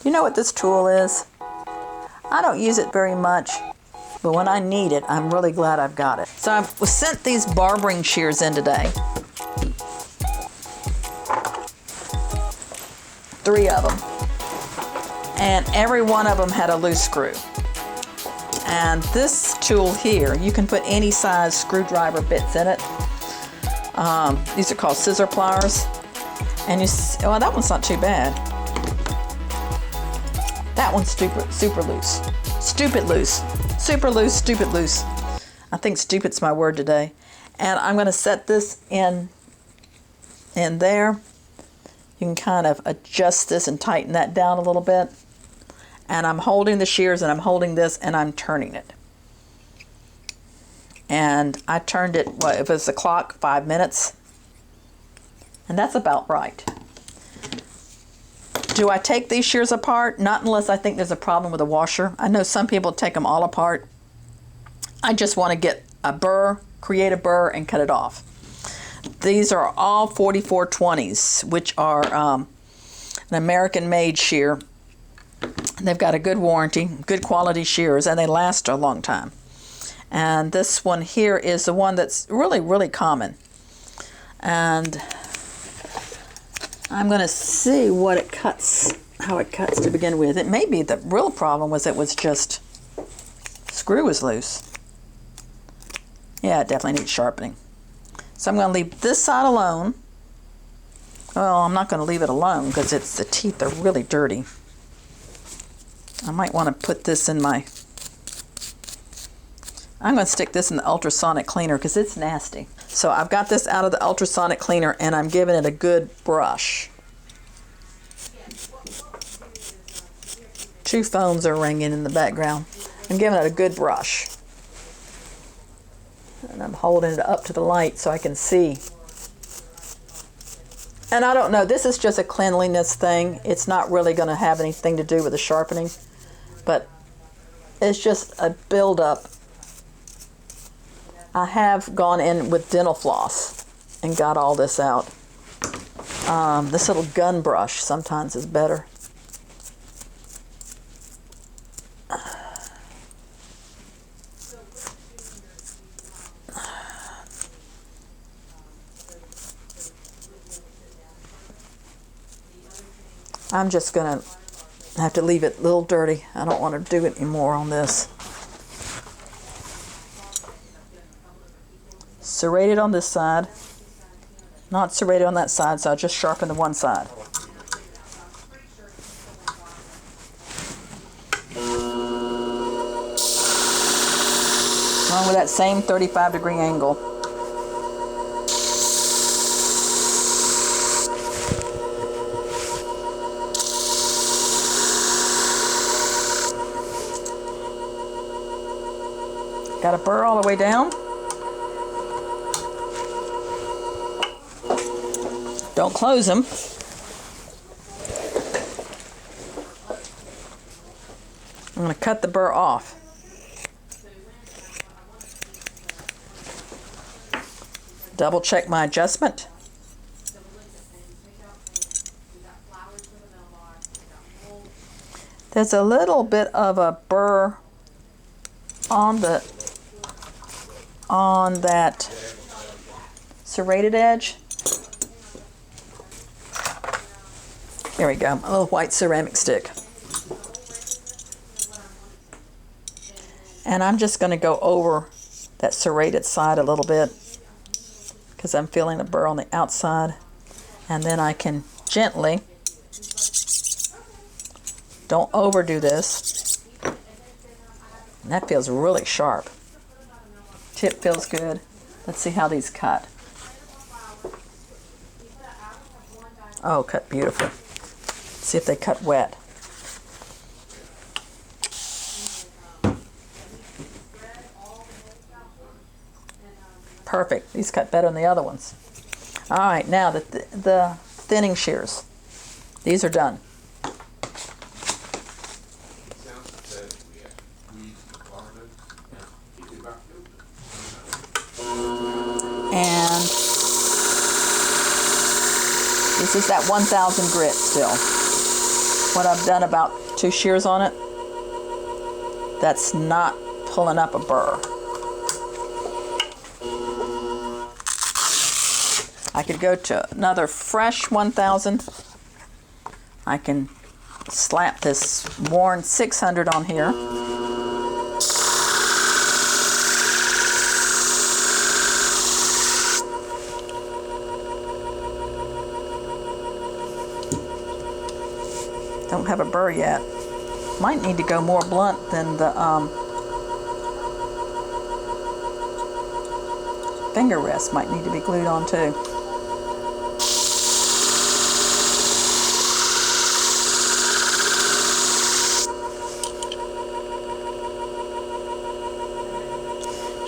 You know what this tool is? I don't use it very much, but when I need it, I'm really glad I've got it. So I was sent these barbering shears in today. 3 of them. And every one of them had a loose screw. And this tool here, you can put any size screwdriver bits in it. These are called Scissor Pliers. And you see, well, that one's not too bad. That one's super loose. Stupid loose. Super loose, stupid loose. I think stupid's my word today. And I'm going to set this in there. You can kind of adjust this and tighten that down a little bit. And I'm holding the shears and I'm holding this and I'm turning it. And I turned it, what, if it's a clock, 5 minutes. And that's about right. Do I take these shears apart? Not unless I think there's a problem with the washer. I know some people take them all apart. I just want to get a burr, create a burr, and cut it off. These are all 4420s, which are an American-made shear. They've got a good warranty, good quality shears, and they last a long time. And this one here is the one that's really, really common. And I'm going to see what it cuts, how it cuts to begin with. It may be the real problem was it was just, screw was loose. Yeah, it definitely needs sharpening. So I'm going to leave this side alone. Well, I'm not going to leave it alone because the teeth are really dirty. I might want to put this in my, I'm going to stick this in the ultrasonic cleaner because it's nasty. So I've got this out of the ultrasonic cleaner and I'm giving it a good brush. 2 phones are ringing in the background. I'm giving it a good brush. And I'm holding it up to the light so I can see. And I don't know, this is just a cleanliness thing. It's not really going to have anything to do with the sharpening. But it's just a buildup. I have gone in with dental floss and got all this out. This little gun brush sometimes is better. I'm just going to have to leave it a little dirty. I don't want to do it anymore on this. Serrated on this side, not serrated on that side, so I'll just sharpen the one side. Along with that same 35-degree angle. Got a burr all the way down. Don't close them. I'm going to cut the burr off. Double check my adjustment. There's a little bit of a burr on that serrated edge. Here we go, a little white ceramic stick. And I'm just going to go over that serrated side a little bit because I'm feeling a burr on the outside. And then I can gently, don't overdo this. And that feels really sharp. Tip feels good. Let's see how these cut. Oh, cut beautifully. See if they cut wet. Perfect. These cut better than the other ones. All right, now the thinning shears. These are done. And this is that 1000 grit still. what I've done about 2 shears on it, that's not pulling up a burr. I could go to another fresh 1000. I can slap this worn 600 on here. Don't have a burr yet. Might need to go more blunt than the finger rest might need to be glued on too.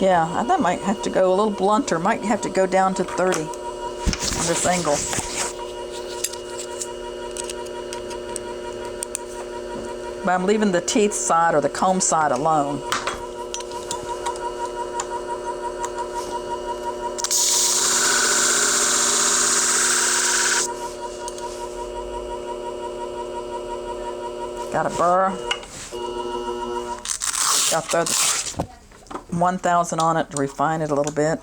Yeah, that might have to go a little blunter. Might have to go down to 30 on this angle. But I'm leaving the teeth side or the comb side alone. Got a burr. Got to throw the 1000 on it to refine it a little bit.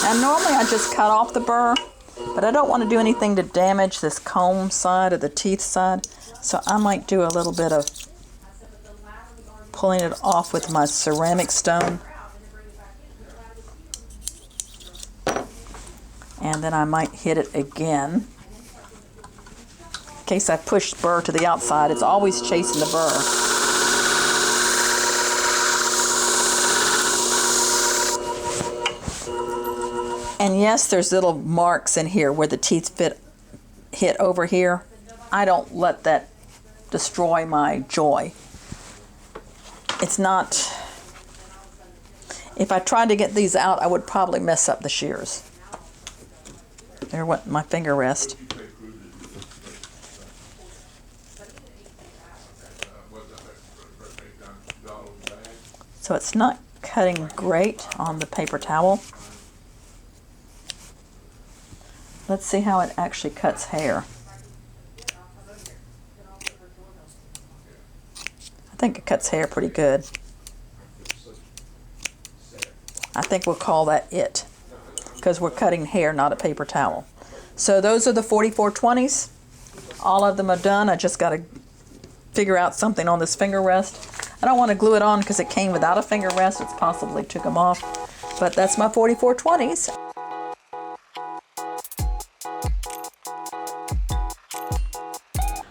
And normally I just cut off the burr, but I don't want to do anything to damage this comb side or the teeth side. So I might do a little bit of pulling it off with my ceramic stone. And then I might hit it again. In case I push burr to the outside, it's always chasing the burr. And yes, there's little marks in here where the teeth hit over here. I don't let that destroy my joy. It's not, if I tried to get these out, I would probably mess up the shears. There went my finger rest. So it's not cutting great on the paper towel. Let's see how it actually cuts hair. I think it cuts hair pretty good. I think we'll call that it, because we're cutting hair, not a paper towel. So those are the 4420s. All of them are done. I just got to figure out something on this finger rest. I don't want to glue it on because it came without a finger rest. It's possibly took them off. But that's my 4420s.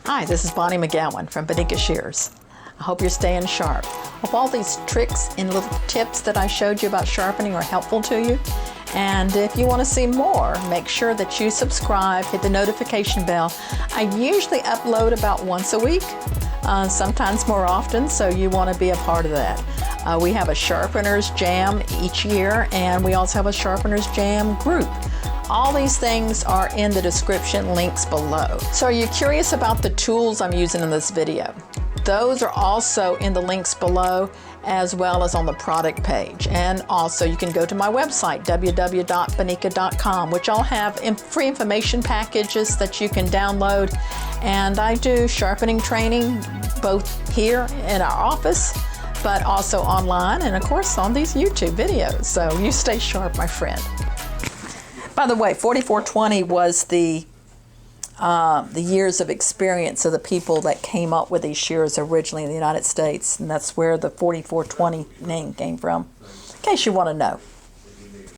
Hi, this is Bonnie Megowan from Bonika Shears. I hope you're staying sharp. I hope all these tricks and little tips that I showed you about sharpening are helpful to you. And if you want to see more, make sure that you subscribe, hit the notification bell. I usually upload about once a week, sometimes more often, so you want to be a part of that. We have a Sharpener's Jam each year, and we also have a Sharpener's Jam group. All these things are in the description links below. So are you curious about the tools I'm using in this video? Those are also in the links below, as well as on the product page. And also you can go to my website, www.bonika.com, which I'll have free information packages that you can download. And I do sharpening training both here in our office, but also online, and of course on these YouTube videos. So you stay sharp, my friend. By the way, 4420 was the years of experience of the people that came up with these shears originally in the United States, and that's where the 4420 name came from, in case you want to know.